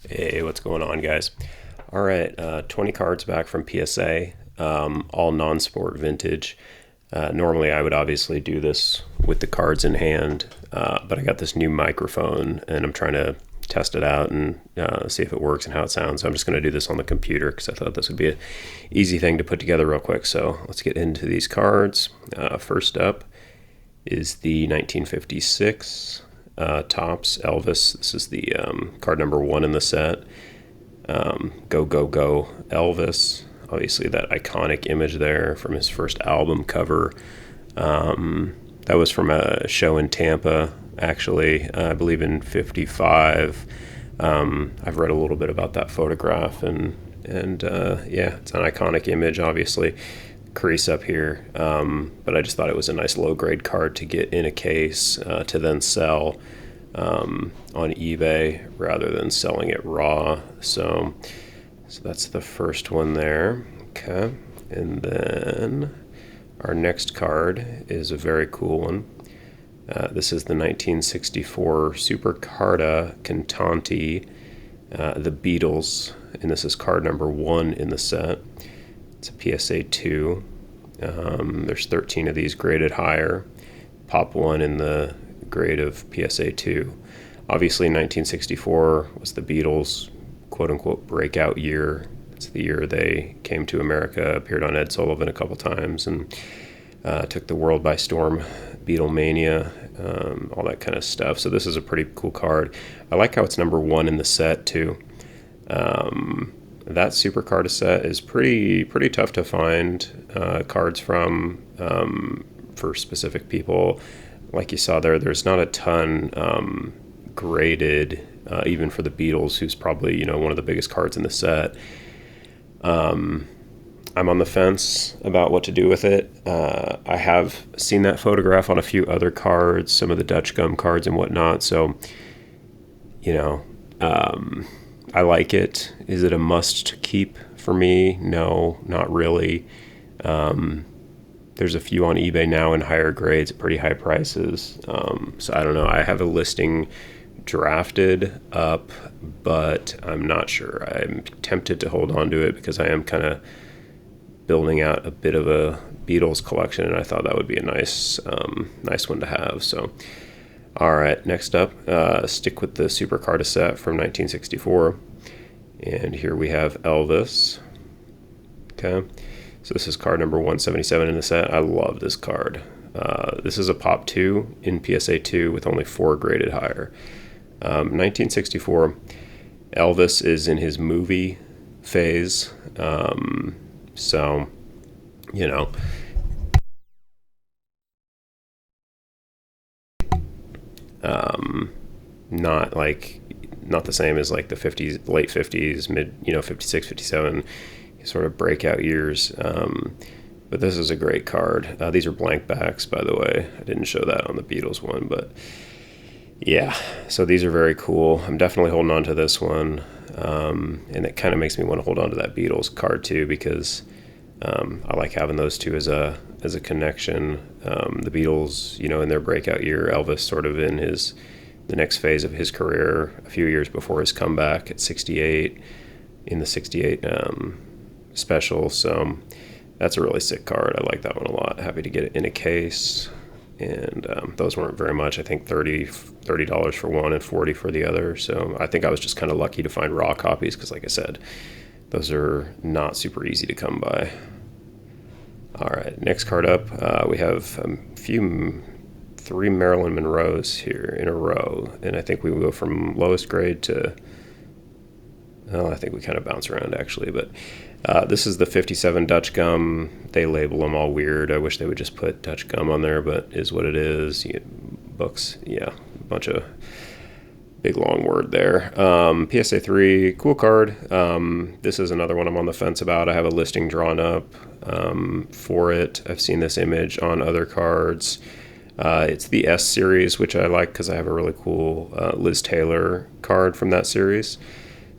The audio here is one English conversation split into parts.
Hey, what's going on, guys? All right, 20 cards back from PSA, all non sport vintage. Normally, I would obviously do this with the cards in hand, but I got this new microphone and I'm trying to test it out and see if it works and how it sounds. So I'm just going to do this on the computer because I thought this would be an easy thing to put together real quick. So let's get into these cards. First up is the 1956 Topps Elvis. This is the card number 1 in the set. Go, go, go, Elvis. Obviously, that iconic image there from his first album cover. That was from a show in Tampa, actually, I believe in '55. I've read a little bit about that photograph, and yeah, it's an iconic image, obviously. Crease up here, but I just thought it was a nice low grade card to get in a case to then sell on eBay rather than selling it raw. So that's the first one there. Okay, and then our next card is a very cool one. This is the 1964 Super Carta Cantanti, the Beatles, and this is card number 1 in the set. It's a PSA 2. There's 13 of these graded higher. Pop 1 in the grade of PSA 2. Obviously, 1964 was the Beatles' quote-unquote breakout year. It's the year they came to America, appeared on Ed Sullivan a couple times, and took the world by storm. Beatlemania, all that kind of stuff. So this is a pretty cool card. I like how it's number 1 in the set, too. That Super Carta set is pretty tough to find cards from for specific people. Like you saw there, there's not a ton graded, even for the Beatles, who's probably one of the biggest cards in the set. I'm on the fence about what to do with it. I have seen that photograph on a few other cards, some of the Dutch gum cards and whatnot. So, I like it. Is it a must keep for me? No, not really. There's a few on eBay now in higher grades at pretty high prices. So I don't know. I have a listing drafted up, but I'm not sure. I'm tempted to hold on to it because I am kind of building out a bit of a Beatles collection, and I thought that would be a nice one to have. So, all right, next up, stick with the Super Carta set from 1964. And here we have Elvis. Okay, so this is card number 177 in the set. I love this card. This is a Pop 2 in PSA 2 with only 4 graded higher. 1964, Elvis is in his movie phase. So, not the same as like the 50s, late 50s, mid 56, 57 sort of breakout years. But this is a great card. These are blank backs, by the way. I didn't show that on the Beatles one, but yeah, so these are very cool. I'm definitely holding on to this one, and it kind of makes me want to hold on to that Beatles card too, because I like having those two as a connection. The Beatles, in their breakout year, Elvis sort of in the next phase of his career, a few years before his comeback at 68, in the 68 special. So that's a really sick card. I like that one a lot. Happy to get it in a case. And those weren't very much. I think $30 for one and $40 for the other. So I think I was just kind of lucky to find raw copies because, like I said, those are not super easy to come by. All right, next card up, we have 3 Marilyn Monroes here in a row, and I think we will go from lowest grade to, well, I think we kind of bounce around actually, but this is the 57 Dutch gum. They label them all weird. I wish they would just put Dutch gum on there, but is what it is. Books, yeah, a bunch of big long word there. PSA 3, cool card. This is another one I'm on the fence about. I have a listing drawn up for it. I've seen this image on other cards. It's the S series, which I like because I have a really cool Liz Taylor card from that series.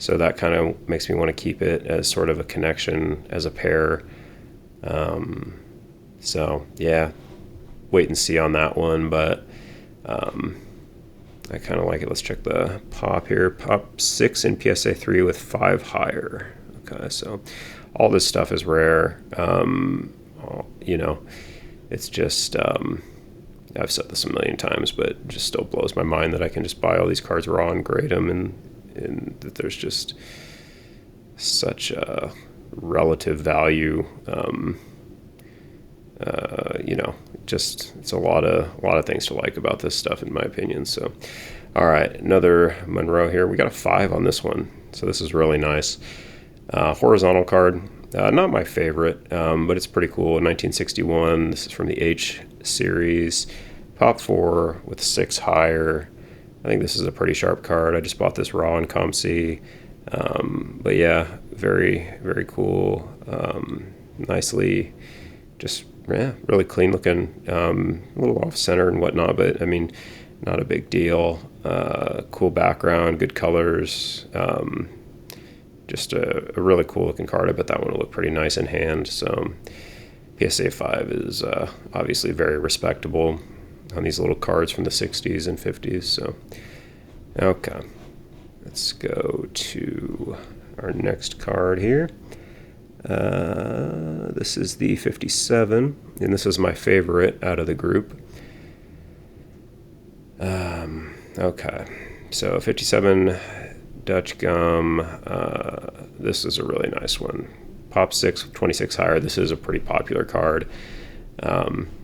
So that kind of makes me want to keep it as sort of a connection as a pair. So yeah, wait and see on that one, but I kind of like it. Let's check the pop here. Pop 6 in PSA 3 with 5 higher. Okay, so all this stuff is rare. You know, it's just, I've said this a million times, but it just still blows my mind that I can just buy all these cards raw and grade them, and that there's just such a relative value. You know, just it's a lot of things to like about this stuff, in my opinion. So, all right, another Monroe here. We got a 5 on this one, so this is really nice. Horizontal card, not my favorite, but it's pretty cool. 1961. This is from the H series. Pop 4 with 6 higher. I think this is a pretty sharp card. I just bought this raw in ComC. But yeah, very, very cool. Nicely, just, yeah, really clean looking. A little off center and whatnot, but I mean, not a big deal. Cool background, good colors. Just a really cool looking card. I bet that one will look pretty nice in hand. So PSA 5 is obviously very respectable on these little cards from the 60s and 50s. So, okay, let's go to our next card here. This is the 57, and this is my favorite out of the group. Okay, so 57 Dutch Gum. This is a really nice one. Pop 6 with 26 higher. This is a pretty popular card.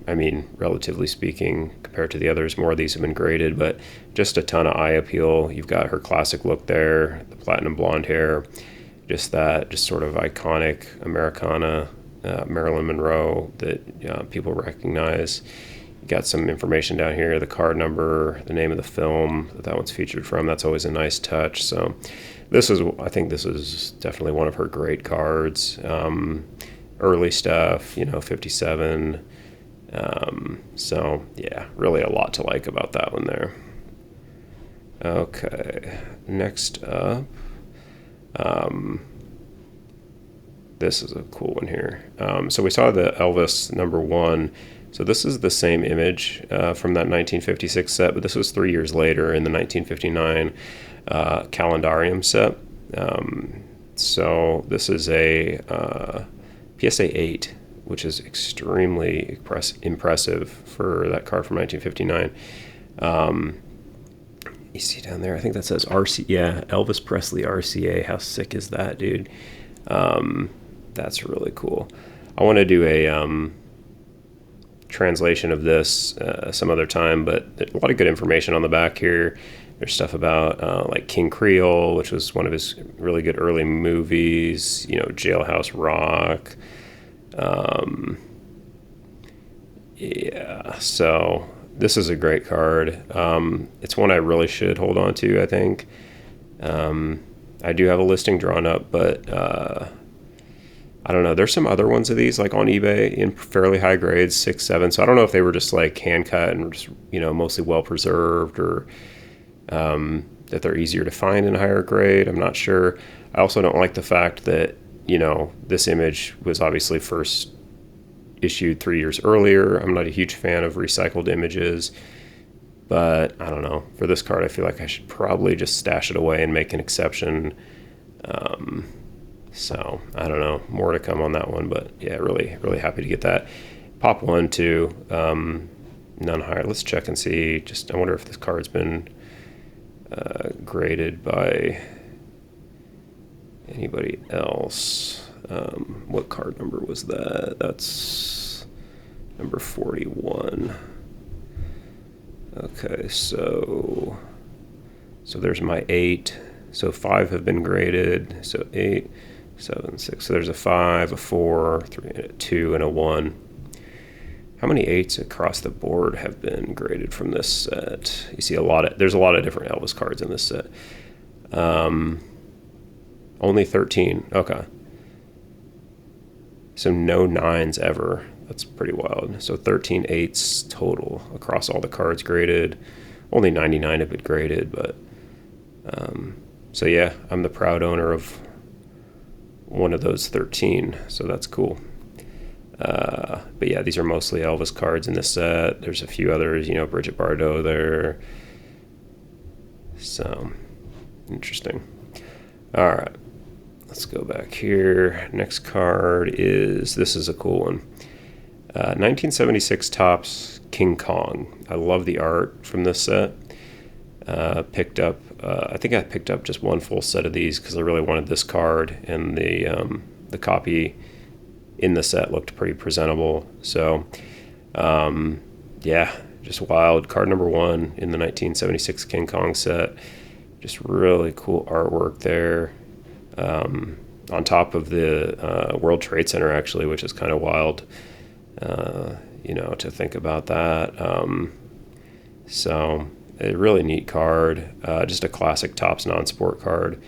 I mean, relatively speaking, compared to the others, more of these have been graded, but just a ton of eye appeal. You've got her classic look there, the platinum blonde hair, just sort of iconic Americana, Marilyn Monroe that people recognize. You got some information down here, the card number, the name of the film that one's featured from. That's always a nice touch. So I think this is definitely one of her great cards. Early stuff, 57. So yeah, really a lot to like about that one there. Okay, next up, this is a cool one here. So we saw the Elvis #1. So this is the same image from that 1956 set, but this was 3 years later in the 1959 Calendarium set. So this is a PSA 8, which is extremely impressive for that card from 1959. You see down there, I think that says RC. Yeah, Elvis Presley RCA. How sick is that, dude? That's really cool. I want to do a translation of this some other time, but there's a lot of good information on the back here. There's stuff about like King Creole, which was one of his really good early movies, Jailhouse Rock. Yeah, so this is a great card. It's one I really should hold on to, I think. I do have a listing drawn up, but I don't know. There's some other ones of these like on eBay in fairly high grades, 6, 7. So I don't know if they were just like hand cut and just, mostly well preserved, or that they're easier to find in a higher grade. I'm not sure. I also don't like the fact that, this image was obviously first issued 3 years earlier. I'm not a huge fan of recycled images, but I don't know. For this card, I feel like I should probably just stash it away and make an exception. So I don't know, more to come on that one, but yeah, really, really happy to get that. Pop 1, 2, none higher. Let's check and see. I wonder if this card's been graded by anybody else. What card number was that? That's number 41. Okay, so there's my 8. So 5 have been graded. So 8, 7, 6. So there's a 5, a 4, 3, a 2, and a 1. How many 8s across the board have been graded from this set? You see there's a lot of different Elvis cards in this set. Only 13. Okay. So no 9s ever. That's pretty wild. So 13 8s total across all the cards graded. Only 99 have been graded, but so yeah, I'm the proud owner of one of those 13. So that's cool. But yeah, these are mostly Elvis cards in this set. There's a few others, Bridget Bardot there. So, interesting. All right, let's go back here. Next card this is a cool one. 1976 Topps King Kong. I love the art from this set. I think I picked up just one full set of these because I really wanted this card, and the copy in the set looked pretty presentable. So, yeah, just wild. Card number 1 in the 1976 King Kong set. Just really cool artwork there. On top of the World Trade Center, actually, which is kind of wild, to think about that. So a really neat card, just a classic Topps non-sport card.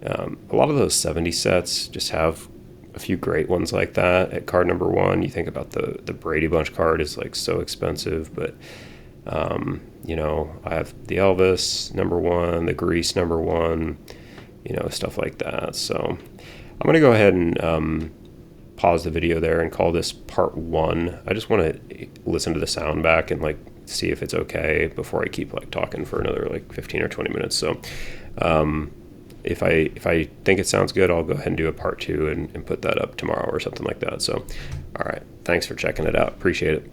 A lot of those 70 sets just have a few great ones like that. At card number 1, you think about the Brady Bunch card is like so expensive, but I have the Elvis number 1, the Grease number 1, stuff like that. So I'm going to go ahead and pause the video there and call this part 1. I just want to listen to the sound back and see if it's okay before I keep talking for another 15 or 20 minutes. So if I think it sounds good, I'll go ahead and do a part 2 and put that up tomorrow or something like that. So all right, thanks for checking it out. Appreciate it.